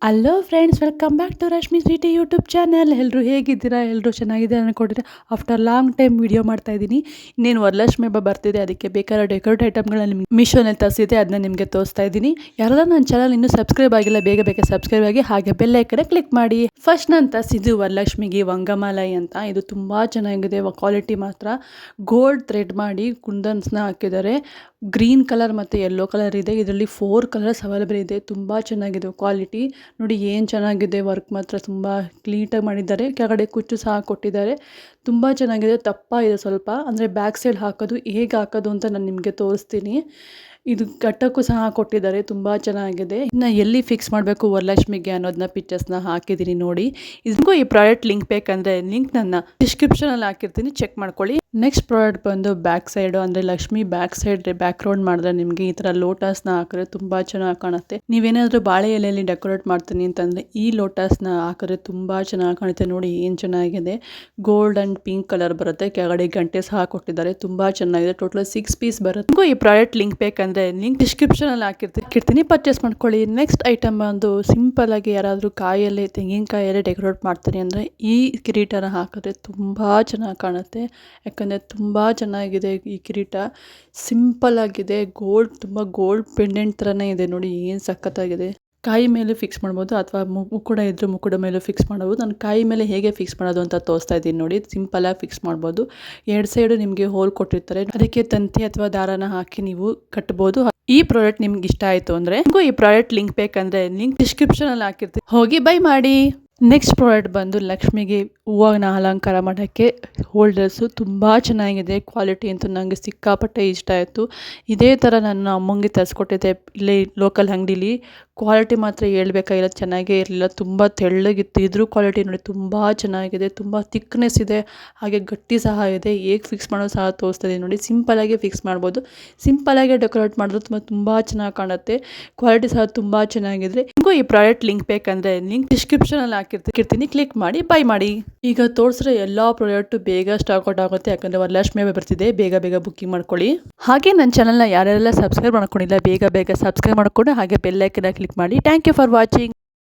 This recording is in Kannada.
Hello friends, welcome back to Rashmi Sweety YouTube channel. ಎಲ್ಲರೂ ಹೇಗಿದ್ದೀರಾ? ಎಲ್ಲರೂ ಚೆನ್ನಾಗಿದ್ದೀರಾ ಅಂದ್ಕೊಂಡಿದ್ರೆ ಆಫ್ಟರ್ ಲಾಂಗ್ ಟೈಮ್ ವೀಡಿಯೋ ಮಾಡ್ತಾ ಇದ್ದೀನಿ. ಇನ್ನೇನು ವರಲಕ್ಷ್ಮಿ ಹಬ್ಬ ಬರ್ತಿದೆ, ಅದಕ್ಕೆ ಬೇಕಾದ ಡೆಕೋರೇಟ್ ಐಟಮ್ಗಳನ್ನ ನಿಮ್ಗೆ ಮೀಶೋನಲ್ಲಿ ತರಿಸಿದೆ, ಅದನ್ನ ನಿಮಗೆ ತೋರಿಸ್ತಾ ಇದ್ದೀನಿ. ಯಾರೆಲ್ಲ ನನ್ನ ಚಾನಲ್ ಇನ್ನೂ ಸಬ್ಸ್ಕ್ರೈಬ್ ಆಗಿಲ್ಲ, ಬೇಗ ಸಬ್ಸ್ಕ್ರೈಬ್ ಆಗಿ, ಹಾಗೆ ಬೆಲ್ ಐಕನ್ ಕ್ಲಿಕ್ ಮಾಡಿ. ಫಸ್ಟ್ ನಾನು ತರಿಸಿದ್ದು ವರಲಕ್ಷ್ಮಿಗೆ ವಂಗಮಾಲೈ ಅಂತ. ಇದು ತುಂಬ ಚೆನ್ನಾಗಿದೆ, ಕ್ವಾಲಿಟಿ ಮಾತ್ರ. ಗೋಲ್ಡ್ ಥ್ರೆಡ್ ಮಾಡಿ ಕುಂದನ್ಸ್ನ ಹಾಕಿದ್ದಾರೆ. ಗ್ರೀನ್ ಕಲರ್ ಮತ್ತು ಯೆಲ್ಲೋ ಕಲರ್ ಇದೆ. ಇದರಲ್ಲಿ 4 ಕಲರ್ಸ್ ಅವೈಲೇಬಲ್ ಇದೆ. ತುಂಬ ಚೆನ್ನಾಗಿದೆ ಕ್ವಾಲಿಟಿ. ನೋಡಿ ಏನು ಚೆನ್ನಾಗಿದೆ, ವರ್ಕ್ ಮಾತ್ರ ತುಂಬ ಕ್ಲೀಟಾಗಿ ಮಾಡಿದ್ದಾರೆ. ಕೆಳಗಡೆ ಕುಚ್ಚು ಸಹ ಕೊಟ್ಟಿದ್ದಾರೆ. ತುಂಬ ಚೆನ್ನಾಗಿದೆ. ದಪ್ಪ ಇದೆ ಸ್ವಲ್ಪ, ಅಂದರೆ ಬ್ಯಾಕ್ ಸೈಡ್ ಹಾಕೋದು ಹೇಗೆ ಹಾಕೋದು ಅಂತ ನಾನು ನಿಮಗೆ ತೋರಿಸ್ತೀನಿ. ಇದು ಕಟ್ಟೋಕ್ಕೂ ಸಹ ಕೊಟ್ಟಿದ್ದಾರೆ. ತುಂಬ ಚೆನ್ನಾಗಿದೆ. ಇನ್ನು ಎಲ್ಲಿ ಫಿಕ್ಸ್ ಮಾಡಬೇಕು ವರಲಕ್ಷ್ಮಿಗೆ ಅನ್ನೋದನ್ನ ಪಿಕ್ಚರ್ಸ್ನ ಹಾಕಿದ್ದೀನಿ ನೋಡಿ. ಇದಕ್ಕೂ ಈ ಪ್ರಾಡಕ್ಟ್ ಲಿಂಕ್ ಬೇಕಂದರೆ ಲಿಂಕ್ ನನ್ನ ಡಿಸ್ಕ್ರಿಪ್ಷನಲ್ಲಿ ಹಾಕಿರ್ತೀನಿ, ಚೆಕ್ ಮಾಡ್ಕೊಳ್ಳಿ. ನೆಕ್ಸ್ಟ್ ಪ್ರಾಡಕ್ಟ್ ಬಂದು ಬ್ಯಾಕ್ ಸೈಡು, ಅಂದರೆ Lakshmi back side back ground ಮಾಡಿದ್ರೆ ನಿಮಗೆ ಈ ಥರ ಲೋಟಸ್ನ ಹಾಕಿದ್ರೆ ತುಂಬ ಚೆನ್ನಾಗಿ ಕಾಣುತ್ತೆ. ನೀವೇನಾದರೂ ಬಾಳೆ ಎಲೆಯಲ್ಲಿ ಡೆಕೋರೇಟ್ ಮಾಡ್ತೀನಿ ಅಂತಂದರೆ ಈ ಲೋಟಸ್ನ ಹಾಕಿದ್ರೆ ತುಂಬ ಚೆನ್ನಾಗಿ ಕಾಣುತ್ತೆ. ನೋಡಿ ಏನು ಚೆನ್ನಾಗಿದೆ. ಗೋಲ್ಡ್ ಆ್ಯಂಡ್ ಪಿಂಕ್ ಕಲರ್ ಬರುತ್ತೆ. ಕೆಳಗಡೆ ಗಂಟೆ ಸಹ ಕೊಟ್ಟಿದ್ದಾರೆ. ತುಂಬ ಚೆನ್ನಾಗಿದೆ. ಟೋಟಲ್ 6 ಪೀಸ್ ಬರುತ್ತೆ. ಈ ಪ್ರಾಡಕ್ಟ್ ಲಿಂಕ್ ಬೇಕಂದರೆ ಲಿಂಕ್ ಡಿಸ್ಕ್ರಿಪ್ಷನಲ್ಲಿ ಹಾಕಿರ್ತೀನಿ, ಪರ್ಚೇಸ್ ಮಾಡ್ಕೊಳ್ಳಿ. ನೆಕ್ಸ್ಟ್ ಐಟಮ್ ಬಂದು ಸಿಂಪಲ್ ಆಗಿ ಯಾರಾದರೂ ಕಾಯಲ್ಲಿ ತೆಂಗಿನಕಾಯಲ್ಲಿ ಡೆಕೋರೇಟ್ ಮಾಡ್ತೀನಿ ಅಂದರೆ ಈ ಕಿರೀಟನ ಹಾಕಿದ್ರೆ ತುಂಬ ಚೆನ್ನಾಗಿ ಕಾಣುತ್ತೆ. ಯಾಕಂದರೆ ತುಂಬ ಚೆನ್ನಾಗಿದೆ ಈ ಕಿರೀಟ. ಸಿಂಪಲ್ ಆಗಿದೆ. ತುಂಬ ಗೋಲ್ಡ್ ಪೆಂಡೆಂಟ್ ಥರನೇ ಇದೆ. ನೋಡಿ ಏನು ಸಖತ್ತಾಗಿದೆ. ಕಾಯಿ ಮೇಲೆ ಫಿಕ್ಸ್ ಮಾಡ್ಬೋದು, ಅಥವಾ ಮುಕ್ಕುಡ ಇದ್ದರೆ ಮುಕ್ಕುಡ ಮೇಲೆ ಫಿಕ್ಸ್ ಮಾಡ್ಬೋದು. ನಾನು ಕಾಯಿ ಮೇಲೆ ಹೇಗೆ ಫಿಕ್ಸ್ ಮಾಡೋದು ಅಂತ ತೋರಿಸ್ತಾ ಇದ್ದೀನಿ ನೋಡಿ. ಸಿಂಪಲಾಗಿ ಫಿಕ್ಸ್ ಮಾಡ್ಬೋದು. 2 ಸೈಡು ನಿಮಗೆ ಹೋಲ್ ಕೊಟ್ಟಿರ್ತಾರೆ, ಅದಕ್ಕೆ ತಂತಿ ಅಥವಾ ದಾರನ ಹಾಕಿ ನೀವು ಕಟ್ಬೋದು. ಈ ಪ್ರಾಡಕ್ಟ್ ನಿಮ್ಗೆ ಇಷ್ಟ ಆಯಿತು ಅಂದರೆ ಈ ಪ್ರಾಡಕ್ಟ್ ಲಿಂಕ್ ಬೇಕಂದರೆ ಲಿಂಕ್ ಡಿಸ್ಕ್ರಿಪ್ಷನಲ್ಲಿ ಹಾಕಿರ್ತೀನಿ, ಹೋಗಿ ಬೈ ಮಾಡಿ. ನೆಕ್ಸ್ಟ್ ಪ್ರಾಡಕ್ಟ್ ಬಂದು ಲಕ್ಷ್ಮಿಗೆ ಹೂವನ್ನ ಅಲಂಕಾರ ಮಾಡೋಕ್ಕೆ ಹೋಲ್ಡರ್ಸು. ತುಂಬ ಚೆನ್ನಾಗಿದೆ. ಕ್ವಾಲಿಟಿ ಅಂತೂ ನನಗೆ ಸಿಕ್ಕಾಪಟ್ಟೆ ಇಷ್ಟ ಆಯಿತು. ಇದೇ ಥರ ನನ್ನ ಅಮ್ಮಂಗೆ ತರಿಸ್ಕೊಟ್ಟಿದ್ದೆ ಇಲ್ಲೇ ಲೋಕಲ್ ಅಂಗಡೀಲಿ. ಕ್ವಾಲಿಟಿ ಮಾತ್ರ ಹೇಳ್ಬೇಕಾಗಿಲ್ಲ, ಚೆನ್ನಾಗೇ ಇರಲಿಲ್ಲ. ತುಂಬ ತೆಳ್ಳಗಿತ್ತು. ಇದ್ರೂ ಕ್ವಾಲಿಟಿ ನೋಡಿ ತುಂಬ ಚೆನ್ನಾಗಿದೆ. ತುಂಬ ಥಿಕ್ನೆಸ್ ಇದೆ, ಹಾಗೆ ಗಟ್ಟಿ ಸಹ ಇದೆ. ಹೇಗೆ ಫಿಕ್ಸ್ ಮಾಡೋದು ಸಹ ತೋರಿಸ್ತಾ ಇದ್ದೀನಿ ನೋಡಿ. ಸಿಂಪಲಾಗಿ ಫಿಕ್ಸ್ ಮಾಡ್ಬೋದು. ಸಿಂಪಲಾಗಿ ಡೆಕೋರೇಟ್ ಮಾಡಿದ್ರು ತುಂಬ ಚೆನ್ನಾಗಿ ಕಾಣುತ್ತೆ. ಕ್ವಾಲಿಟಿ ಸಹ ತುಂಬ ಚೆನ್ನಾಗಿದೆ. ಈ ಪ್ರಾಡಕ್ಟ್ ಲಿಂಕ್ ಬೇಕಂದರೆ ಲಿಂಕ್ ಡಿಸ್ಕ್ರಿಪ್ಷನಲ್ಲಿ ಹಾಕಿರ್ತೀನಿ, ಕ್ಲಿಕ್ ಮಾಡಿ ಬೈ ಮಾಡಿ. ಈಗ ತೋರಿಸಿರೋ ಎಲ್ಲ ಪ್ರಾಡಕ್ಟು ಬೇಗ ಸ್ಟಾಕ್ ಔಟ್ ಆಗುತ್ತೆ. ಯಾಕಂದರೆ ವರಲಕ್ಷ್ಮಿ ಹಬ್ಬ ಬರ್ತಿದೆ, ಬೇಗ ಬುಕ್ಕಿಂಗ್ ಮಾಡ್ಕೊಳ್ಳಿ. ಹಾಗೆ ನನ್ನ ಚಾನಲ್ನ ಯಾರೆಲ್ಲ ಸಬ್ಸ್ಕ್ರೈಬ್ ಮಾಡ್ಕೊಂಡಿಲ್ಲ ಬೇಗ ಸಬ್ಸ್ಕ್ರೈಬ್ ಮಾಡ್ಕೊಂಡು ಹಾಗೆ ಬೆಲ್ ಐಕನ್ ಕ್ಲಿಕ್ ಮಾಡಿ. Thank you for watching.